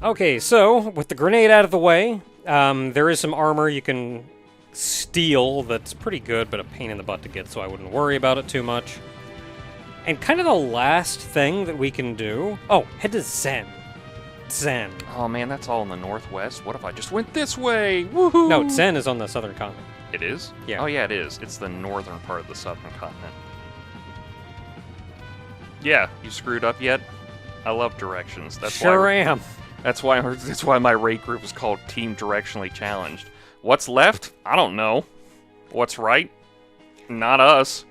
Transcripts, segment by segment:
Okay, so, with the grenade out of the way, there is some armor you can steal that's pretty good, but a pain in the butt to get, so I wouldn't worry about it too much. And kind of the last thing that we can do... Oh, head to Zen. Zen. Oh man, that's all in the northwest. What if I just went this way? Woohoo! No, Zen is on the southern continent. It is? Yeah. Oh yeah, it is. It's the northern part of the southern continent. Yeah, you screwed up yet? I love directions. That's Sure why am. That's why my raid group is called Team Directionally Challenged. What's left? I don't know. What's right? Not us.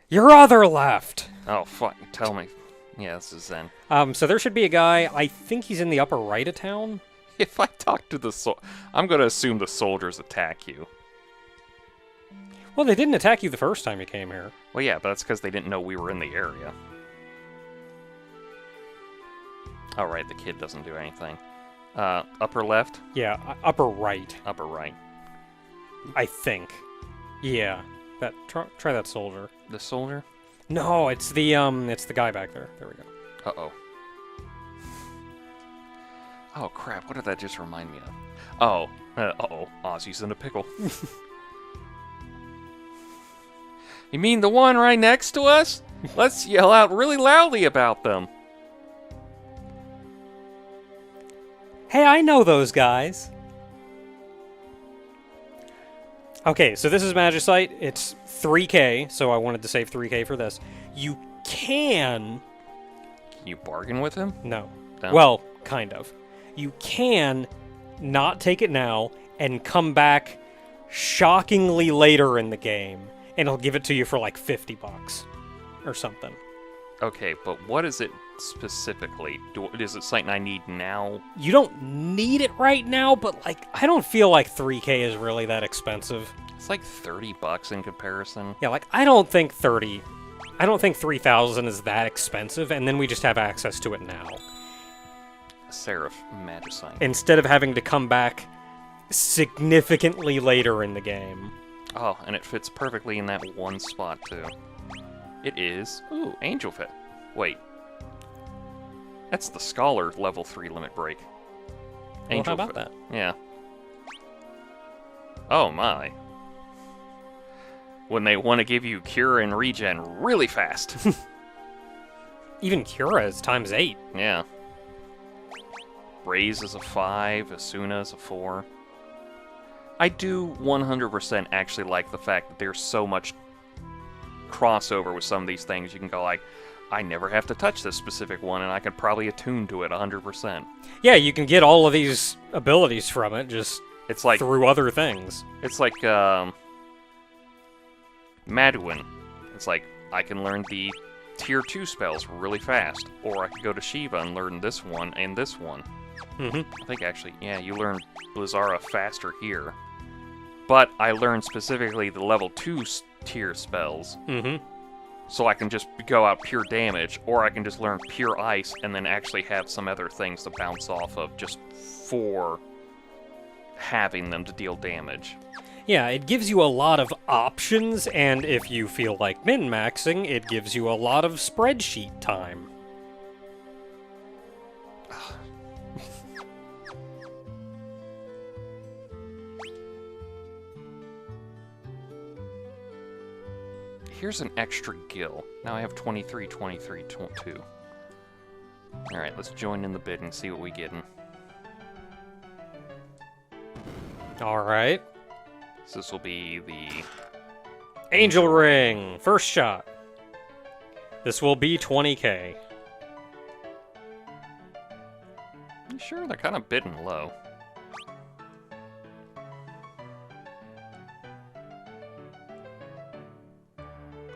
Your other left! Oh, fuck. Tell me. Yeah, this is Zen. So there should be a guy, I think he's in the upper right of town. If I talk to the I'm going to assume the soldiers attack you. Well, they didn't attack you the first time you came here. Well, yeah, but that's because they didn't know we were in the area. Oh, right, the kid doesn't do anything. Upper left? Yeah, upper right, Upper right. I think. Yeah, try that soldier. The soldier? No, it's the guy back there. There we go. Uh-oh. Oh, crap, what did that just remind me of? Oh, uh-oh, Ozzy's in a pickle. You mean the one right next to us? Let's yell out really loudly about them. Hey, I know those guys. Okay, so this is Magicite. It's 3K, so I wanted to save 3K for this. You can... Can you bargain with him? No. No? Well, kind of. You can not take it now and come back shockingly later in the game, and he'll give it to you for like $50 or something. Okay, but what is it specifically? Is it something I need now? You don't need it right now, but like I don't feel like 3K is really that expensive. It's like $30 in comparison. Yeah, like I don't think 3,000 is that expensive, and then we just have access to it now. Seraph Magicite. Instead of having to come back significantly later in the game. Oh, and it fits perfectly in that one spot, too. It is... Ooh, Angel Fit. Wait. That's the Scholar level 3 limit break. Well, how about that? Yeah. Oh, my. When they want to give you Cure and Regen really fast. Even Cura is times 8. Yeah. Raze is a 5, Asuna is a 4. I do 100% actually like the fact that there's so much crossover with some of these things. You can go like, I never have to touch this specific one, and I could probably attune to it 100%. Yeah, you can get all of these abilities from it, just It's like through other things. It's like Maduin. It's like I can learn the tier 2 spells really fast, or I could go to Shiva and learn this one and this one. Mm-hmm. I think actually, yeah, you learn Blizzara faster here. But I learned specifically the level 2 tier spells. Mm-hmm. So I can just go out pure damage, or I can just learn pure ice and then actually have some other things to bounce off of just for having them to deal damage. Yeah, it gives you a lot of options, and if you feel like min-maxing, it gives you a lot of spreadsheet time. Here's an extra gil. Now I have 23, 23, 22. Alright, let's join in the bid and see what we getting. Alright. So this will be the... Angel Ring! First shot. This will be 20k. You sure? They're kind of bidding low.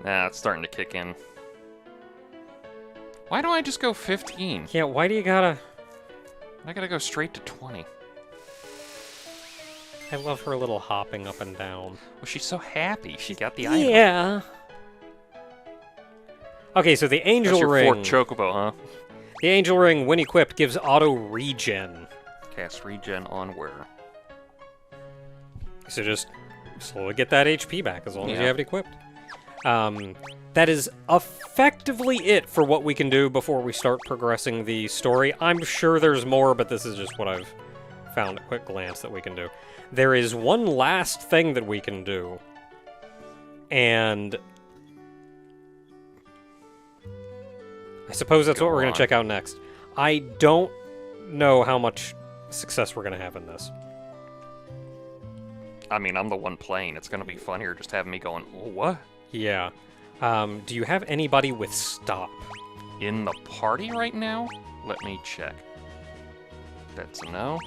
Nah, it's starting to kick in. Why don't I just go 15? Yeah, why do you gotta... I gotta go straight to 20. I love her little hopping up and down. Well, she's so happy. She got the item. Yeah. Okay, so the Angel That's your Ring... fourth chocobo, huh? The Angel Ring, when equipped, gives auto regen. Cast regen on where? So just slowly get that HP back as long as you Yeah. have it equipped. that is effectively it for what we can do before we start progressing the story. I'm sure there's more, but this is just what I've found at quick glance that we can do. There is one last thing that we can do, and I suppose that's what we're going to check out next. I don't know how much success we're going to have in this. I mean, I'm the one playing. It's going to be funnier just having me going, oh, what? Yeah. Do you have anybody with stop? In the party right now? Let me check. That's a no.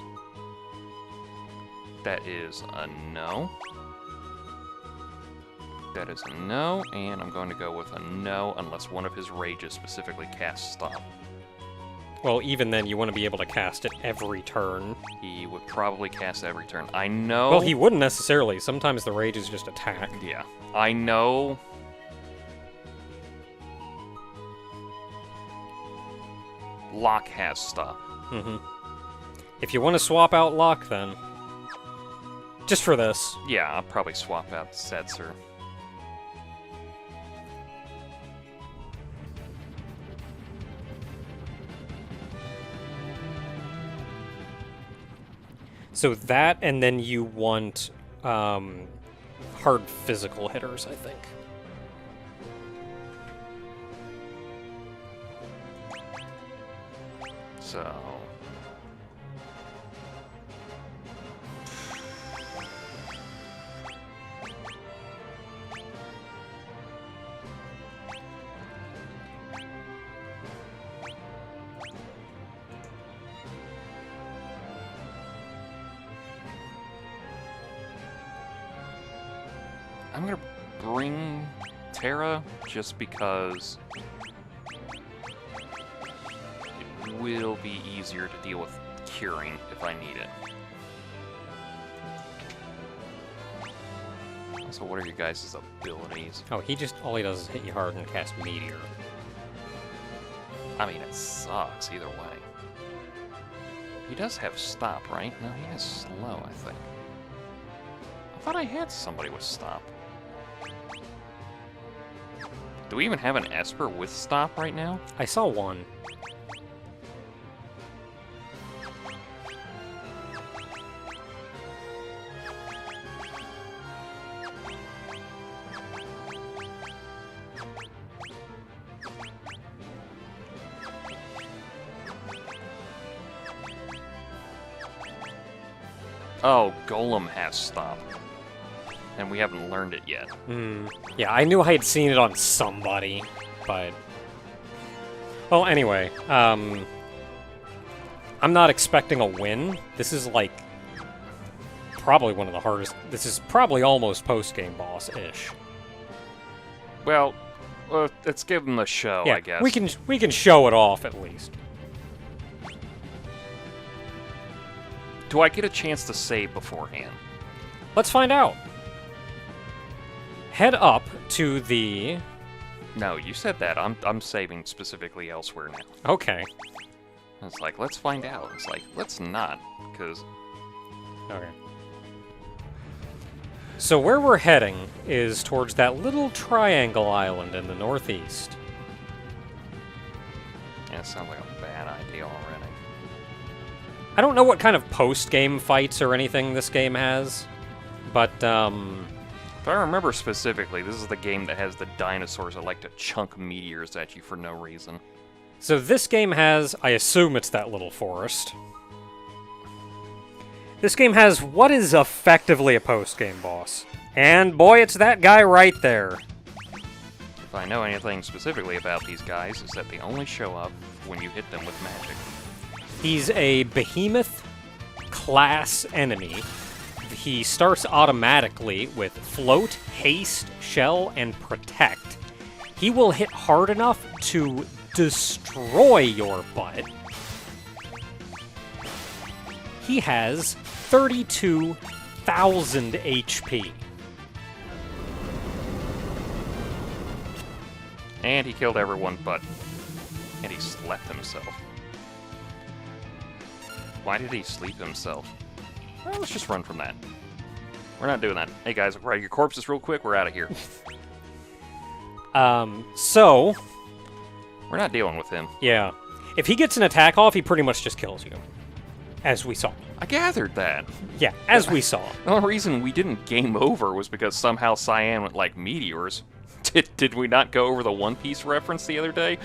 That is a no. That is a no, and I'm going to go with a no unless one of his rages specifically casts stop. Well, even then, you want to be able to cast it every turn. He would probably cast every turn. I know... Well, he wouldn't necessarily. Sometimes the rages just attack. Yeah. I know... Locke has stop. Mm-hmm. If you want to swap out Locke, then... Just for this. Yeah, I'll probably swap out Setzer. So that, and then you want hard physical hitters, I think. So... I'm gonna bring Terra just because it will be easier to deal with curing if I need it. So what are your guys' abilities? Oh, all he does is hit you hard and cast Meteor. I mean, it sucks either way. He does have stop, right? No, he has slow, I think. I thought I had somebody with stop. Do we even have an Esper with stop right now? I saw one. Oh, Golem has stop. And we haven't learned it yet. Yeah, I knew I had seen it on somebody, but... Well, anyway, I'm not expecting a win. This is, like, probably one of the hardest... This is probably almost post-game boss-ish. Well, let's give him a show, Yeah, I guess. we can show it off, at least. Do I get a chance to save beforehand? Let's find out. Head up to the... No, you said that. I'm saving specifically elsewhere now. Okay. It's like, let's find out. It's like, let's not, because... Okay. So where we're heading is towards that little triangle island in the northeast. Yeah, it sounds like a bad idea already. I don't know what kind of post-game fights or anything this game has, but, If I remember specifically, this is the game that has the dinosaurs that like to chunk meteors at you for no reason. So this game has, I assume it's that little forest. This game has what is effectively a post-game boss. And boy, it's that guy right there. If I know anything specifically about these guys, is that they only show up when you hit them with magic. He's a behemoth class enemy. He starts automatically with float, haste, shell, and protect. He will hit hard enough to destroy your butt. He has 32,000 HP. And he killed everyone but... And he slept himself. Why did he sleep himself? Well, let's just run from that. We're not doing that. Hey guys, right, your corpses real quick, we're out of here. So, We're not dealing with him. yeah. If he gets an attack off, he pretty much just kills you. As we saw. I gathered that. Yeah, as we saw. The only reason we didn't game over was because somehow Cyan went like meteors. Did we not go over the One Piece reference the other day?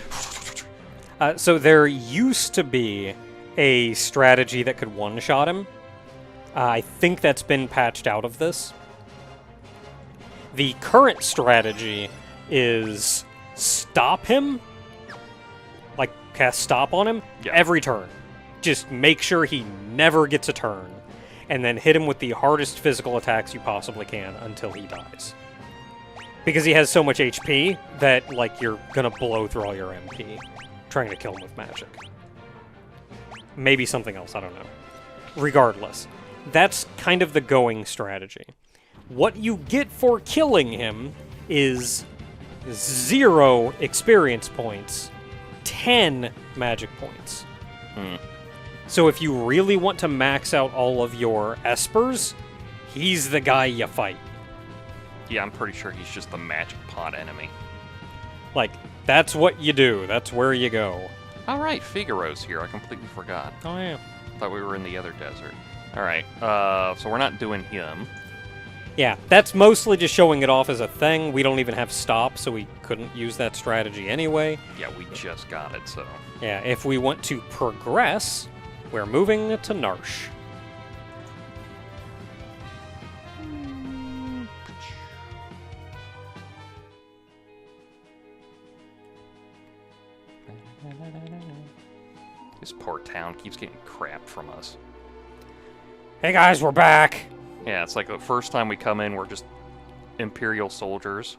So there used to be a strategy that could one-shot him. I think that's been patched out of this. The current strategy is stop him, like cast stop on him, every turn. Just make sure he never gets a turn, and then hit him with the hardest physical attacks you possibly can until he dies. Because he has so much HP that, like, you're gonna blow through all your MP trying to kill him with magic. Maybe something else, I don't know. Regardless, that's kind of the going strategy. What you get for killing him is 0 experience points, 10 magic points. So if you really want to max out all of your espers, he's the guy you fight. Yeah, I'm pretty sure he's just the magic pot enemy. Like, that's what you do. That's where you go. All right, Figaro's here. I completely forgot. Oh, yeah. Thought we were in the other desert. All right, so we're not doing him. Yeah, that's mostly just showing it off as a thing. We don't even have stop, so we couldn't use that strategy anyway. Yeah, we just got it, so... Yeah, if we want to progress, we're moving to Narshe. This poor town keeps getting crap from us. Hey guys, we're back! Yeah, it's like the first time we come in, we're just Imperial soldiers.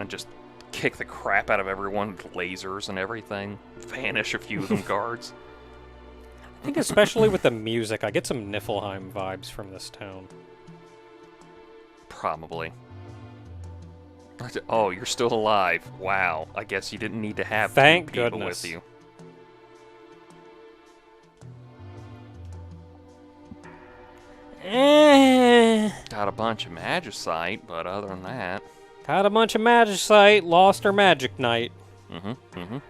And just kick the crap out of everyone with lasers and everything. Vanish a few of them guards. I think especially with the music, I get some Niflheim vibes from this town. Probably. Oh, you're still alive. Wow. I guess you didn't need to have Thank two people goodness. with you. Got a bunch of magicite, but other than that... Got a bunch of magicite, lost our magic knight. Alright.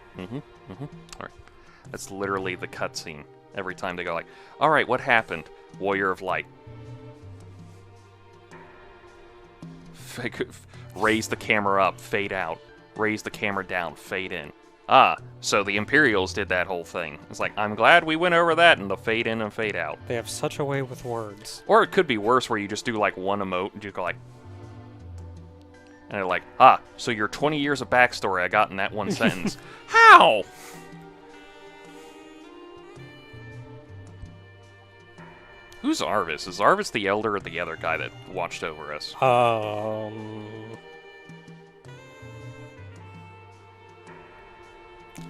That's literally the cutscene. Every time they go like, alright, what happened? Warrior of Light. Raise the camera up, fade out. Raise the camera down, fade in. Ah, so the Imperials did that whole thing. It's like, I'm glad we went over that and the fade in and fade out. They have such a way with words. Or it could be worse where you just do like one emote and you go like... And they're like, ah, so your 20 years of backstory I got in that one sentence. How? Who's Arvis? Is Arvis the elder or the other guy that watched over us?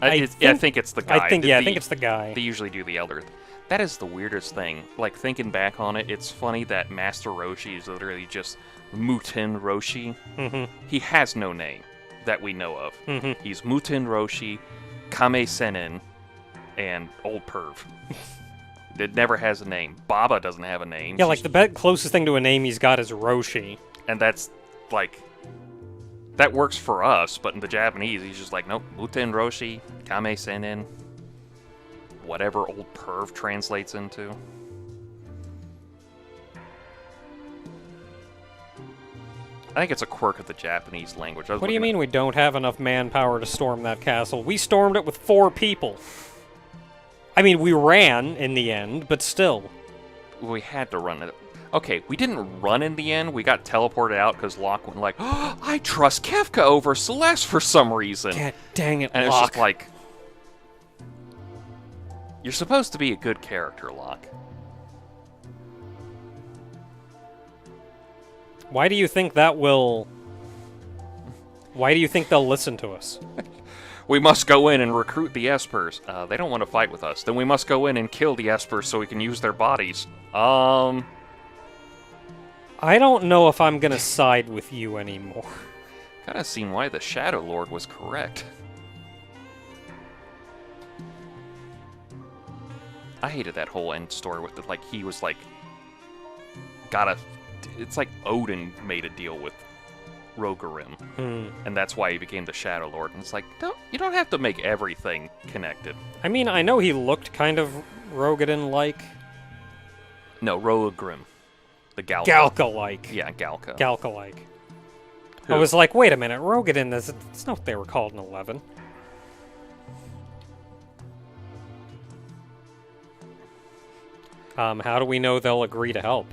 I think it's the guy. I think it's the guy. They usually do the elder. That is the weirdest thing. Like, thinking back on it, it's funny that Master Roshi is literally just Muten Roshi. He has no name that we know of. He's Muten Roshi, Kame Senin, and Old Perv. It never has a name. Baba doesn't have a name. Yeah, like, the closest thing to a name he's got is Roshi. And that's, like... That works for us, but in the Japanese, he's just like, nope, Muten Roshi, Kame Senin, whatever Old Perv translates into. I think it's a quirk of the Japanese language. What do you mean we don't have enough manpower to storm that castle? We stormed it with 4 people. I mean, we ran in the end, but still. We had to run it. Okay, we didn't run in the end. We got teleported out because Locke went like, oh, I trust Kefka over Celeste for some reason. God dang it, and Locke. It's just like... You're supposed to be a good character, Locke. Why do you think that will... Why do you think they'll listen to us? We must go in and recruit the Espers. They don't want to fight with us. Then we must go in and kill the Espers so we can use their bodies. I don't know if I'm gonna side with you anymore. Kinda seen why the Shadow Lord was correct. I hated that whole end story with it. Like, he was like... It's like Odin made a deal with Rogarim. Hmm. And that's why he became the Shadow Lord. And it's like, you don't have to make everything connected. I mean, I know he looked kind of Rogadin-like. No, Rogarim. The Galka. Galka-like. Yeah, Galka. Galka-like. Who? I was like, wait a minute, Rogadin, that's not what they were called in 11. How do we know they'll agree to help?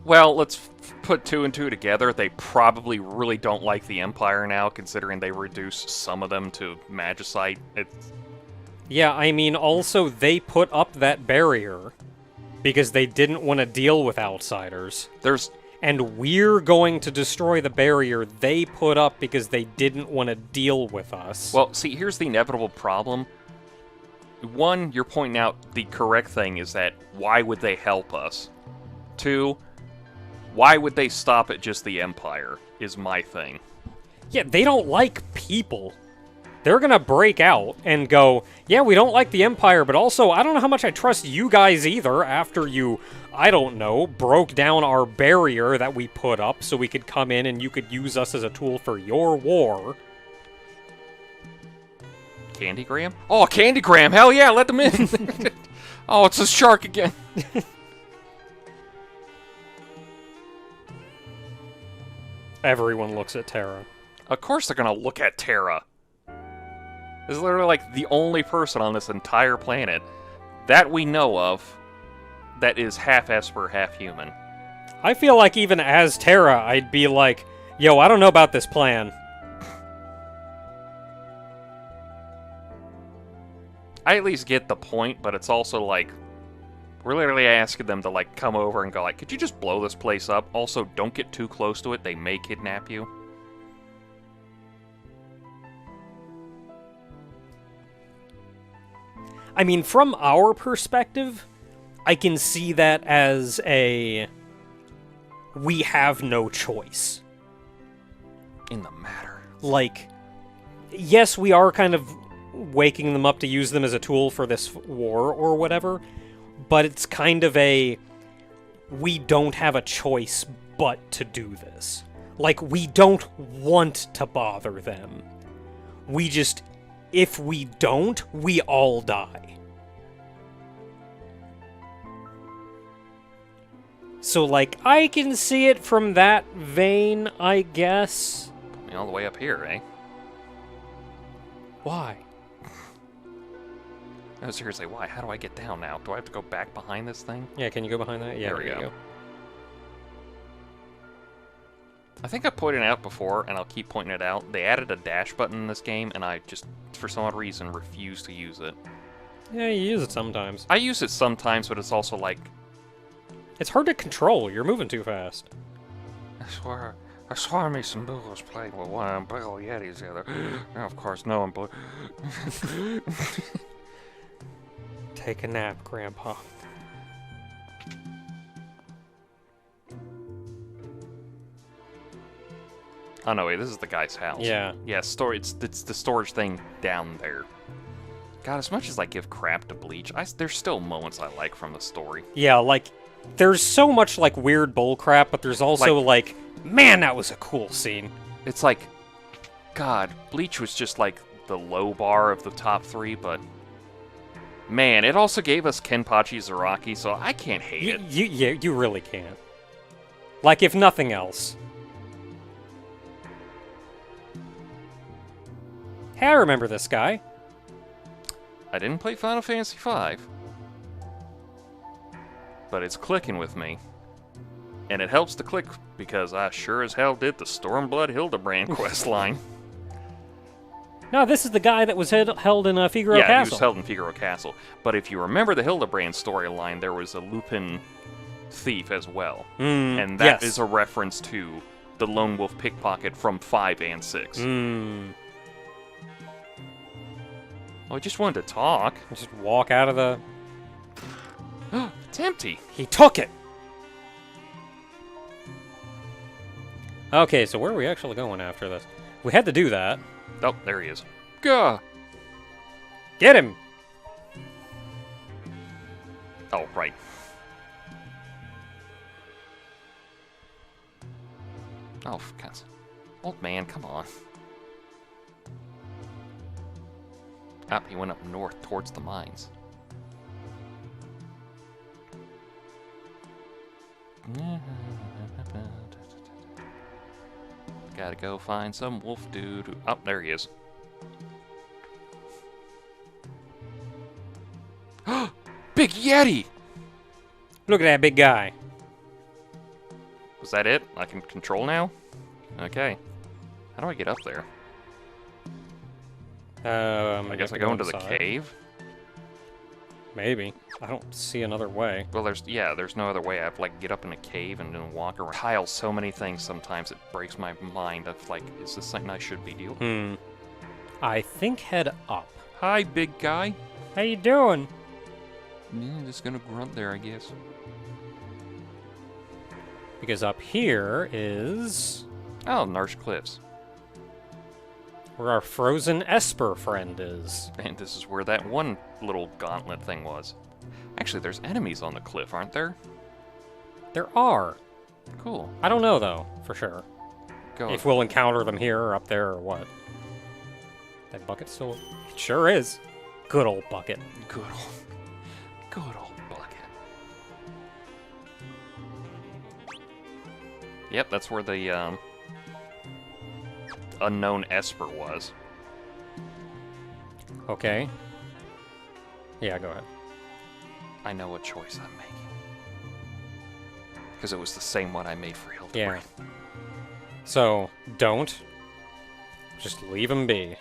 Well, let's put 2 and 2 together. They probably really don't like the Empire now, considering they reduced some of them to Magicite. Yeah, I mean, also, they put up that barrier because they didn't want to deal with outsiders. And we're going to destroy the barrier they put up because they didn't want to deal with us. Well, see, here's the inevitable problem. One, you're pointing out the correct thing is that why would they help us? 2, why would they stop at just the Empire, is my thing. Yeah, they don't like people. They're gonna break out and go, yeah, we don't like the Empire, but also, I don't know how much I trust you guys either after you, I don't know, broke down our barrier that we put up so we could come in and you could use us as a tool for your war. Candygram? Oh, Candygram! Hell yeah, let them in! Oh, it's a shark again! Everyone looks at Terra. Of course they're gonna look at Terra. This is literally like the only person on this entire planet that we know of that is half Esper, half human. I feel like even as Terra, I'd be like, yo, I don't know about this plan. I at least get the point, but it's also like, we're literally asking them to like come over and go like, could you just blow this place up? Also, don't get too close to it, they may kidnap you. I mean, from our perspective, I can see that as we have no choice. In the matter. Like, yes, we are kind of waking them up to use them as a tool for this war or whatever, but it's kind of we don't have a choice but to do this. Like, we don't want to bother them. We just, if we don't, we all die. So, like, I can see it from that vein, I guess. Put me all the way up here, eh? Why? No, seriously, why? How do I get down now? Do I have to go back behind this thing? Yeah, can you go behind that? Yeah, there we go. I think I pointed it out before, and I'll keep pointing it out. They added a dash button in this game, and I just, for some odd reason, refuse to use it. Yeah, you use it sometimes. I use it sometimes, but it's also like... It's hard to control. You're moving too fast. I swear me some boogers playing with one of them big old Yetis the other. And of course, no one Take a nap, Grandpa. Oh no, wait, this is the guy's house. Yeah. Yeah, it's the storage thing down there. God, as much as I give crap to Bleach, there's still moments I like from the story. Yeah, like, there's so much, like, weird bullcrap, but there's also, like, man, that was a cool scene. It's like, God, Bleach was just, like, the low bar of the top 3, but... Man, it also gave us Kenpachi Zaraki, so I can't hate it. You really can't. Like, if nothing else. Hey, I remember this guy. I didn't play Final Fantasy V. But it's clicking with me. And it helps to click because I sure as hell did the Stormblood Hildebrand questline. No, this is the guy that was held in Figaro Castle. Yeah, he was held in Figaro Castle. But if you remember the Hildebrand storyline, there was a Lupin thief as well. And that is a reference to the Lone Wolf pickpocket from 5 and 6. Oh, I just wanted to talk. Just walk out of the... It's empty. He took it! Okay, so where are we actually going after this? We had to do that. Oh, there he is. Gah! Get him! Oh, right. Oh, for God's... Old man, come on. Ah, he went up north towards the mines. Gotta go find some wolf dude. Oh, there he is. Big Yeti! Look at that big guy. Was that it? I can control now? Okay. How do I get up there? I guess I go into the cave? Maybe. I don't see another way. Well, there's no other way. I have to, like, get up in a cave and then walk around. Tile so many things sometimes it breaks my mind of, like, is this something I should be doing? I think head up. Hi, big guy. How you doing? Yeah, just gonna grunt there, I guess. Because up here is Oh, Narshe Cliffs. where our frozen Esper friend is. And this is where that one little gauntlet thing was. Actually, there's enemies on the cliff, aren't there? There are. Cool. I don't know, though, for sure. Go. If we'll encounter them here or up there or what. That bucket still... It sure is. Good old bucket. Good old bucket. Yep, that's where the unknown Esper was. Okay. Yeah, go ahead. I know what choice I'm making. Because it was the same one I made for Hildebrand. Yeah. So, don't. Just leave him be.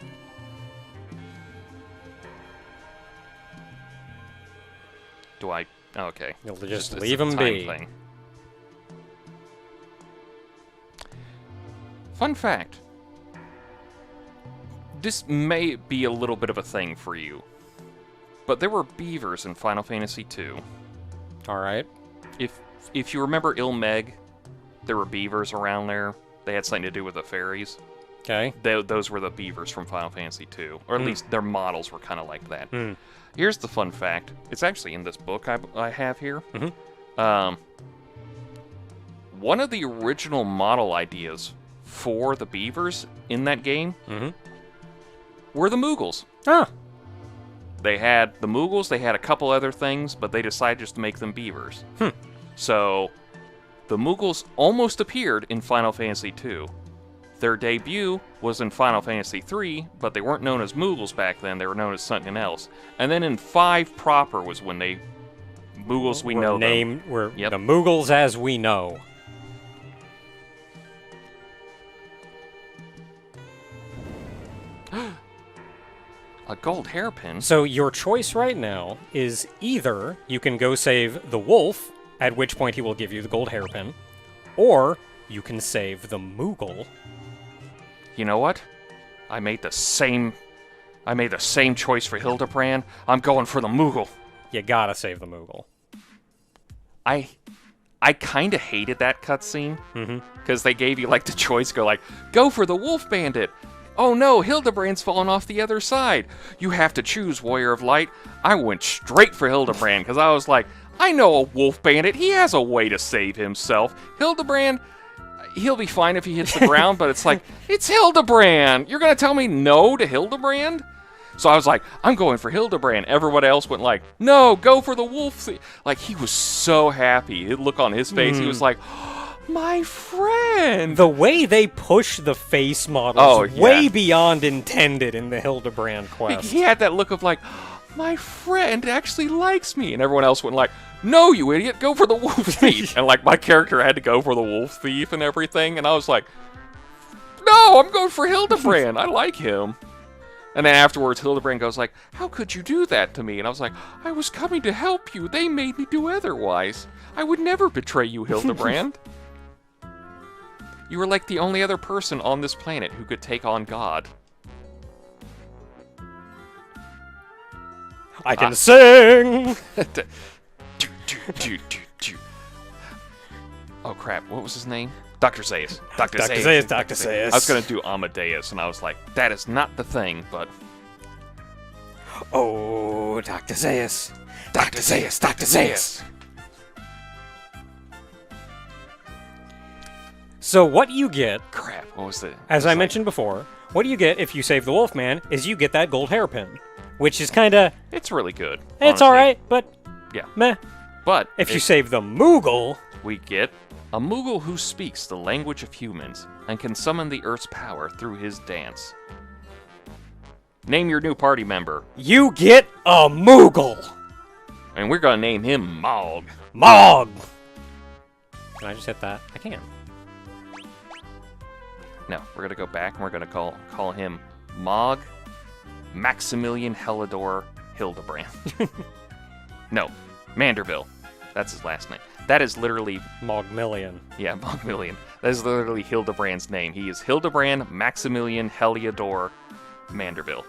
Do I... Oh, okay. You'll just it's leave a him time be. thing. Fun fact. This may be a little bit of a thing for you, but there were beavers in Final Fantasy II. Alright. If you remember Ilmeg, there were beavers around there. They had something to do with the fairies. Okay. Those were the beavers from Final Fantasy II. Or at least their models were kind of like that. Hmm. Here's the fun fact. It's actually in this book I have here. Mm-hmm. One of the original model ideas for the beavers in that game were the Moogles. Ah! They had the Moogles, they had a couple other things, but they decided just to make them beavers. So, the Moogles almost appeared in Final Fantasy II. Their debut was in Final Fantasy III, but they weren't known as Moogles back then, they were known as something else. And then in 5 proper was when they... Moogles we know them. We're the Moogles as we know. A gold hairpin? So your choice right now is either you can go save the wolf, at which point he will give you the gold hairpin, or you can save the Moogle. You know what? I made the same choice for Hildebrand. I'm going for the Moogle. You gotta save the Moogle. I kind of hated that cutscene because they gave you like the choice, go for the wolf bandit. Oh no, Hildebrand's fallen off the other side. You have to choose, Warrior of Light. I went straight for Hildebrand because I was like, I know a wolf bandit. He has a way to save himself. Hildebrand, he'll be fine if he hits the ground, but it's like, it's Hildebrand. You're going to tell me no to Hildebrand? So I was like, I'm going for Hildebrand. Everyone else went like, no, go for the wolf. Like, he was so happy. The look on his face, he was like, my friend! The way they push the face models way beyond intended in the Hildebrand quest. He had that look of like, my friend actually likes me. And everyone else went like, no, you idiot, go for the wolf thief. And like, my character had to go for the wolf thief and everything. And I was like, no, I'm going for Hildebrand. I like him. And then afterwards, Hildebrand goes like, how could you do that to me? And I was like, I was coming to help you. They made me do otherwise. I would never betray you, Hildebrand. You were like the only other person on this planet who could take on God. I can sing! Oh crap, what was his name? Dr. Zaius. Dr. Zaius. I was gonna do Amadeus, and I was like, that is not the thing, but... Oh, Dr. Zaius. Dr. Zaius, Dr. Zaius. So what you get... Crap, What was it? As I mentioned before, what you get if you save the Wolfman is you get that gold hairpin, which is kind of... It's really good. It's honestly. alright, but Yeah. meh. But If you save the Moogle... we get a Moogle who speaks the language of humans and can summon the Earth's power through his dance. Name your new party member. You get a Moogle! And we're gonna name him Mog. Mog! Can I just hit that? I can. No, we're gonna go back and we're gonna call him Mog Maximilian Helidor Hildebrand. No, Manderville. That's his last name. That is literally... Mogmillion. Yeah, Mogmillion. That is literally Hildebrand's name. He is Hildebrand Maximilian Heliodor Manderville.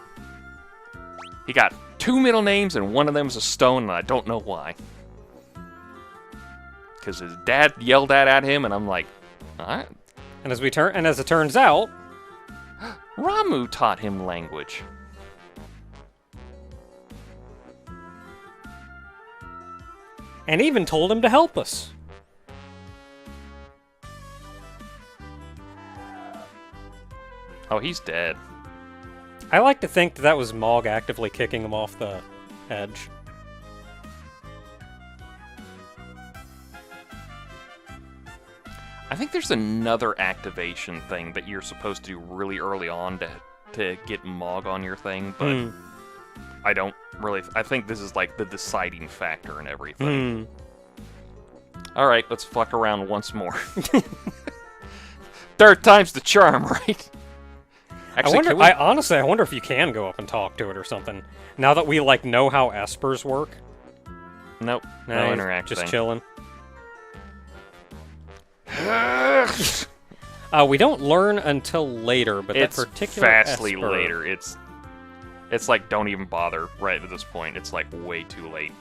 He got 2 middle names, and one of them is a stone, and I don't know why. Because his dad yelled at him, and I'm like, alright. And as it turns out, Ramu taught him language. and even told him to help us. Oh, he's dead. I like to think that was Mog actively kicking him off the edge. I think there's another activation thing that you're supposed to do really early on to get Mog on your thing, but I don't really... I think this is like the deciding factor in everything. Alright, let's fuck around once more. Third time's the charm, right? Actually, I wonder if you can go up and talk to it or something. Now that we, like, know how espers work. Nope, Nah, no he's interacting. just chilling. We don't learn until later, but It's that particular vastly esper... later. It's like, don't even bother right at this point. It's like way too late.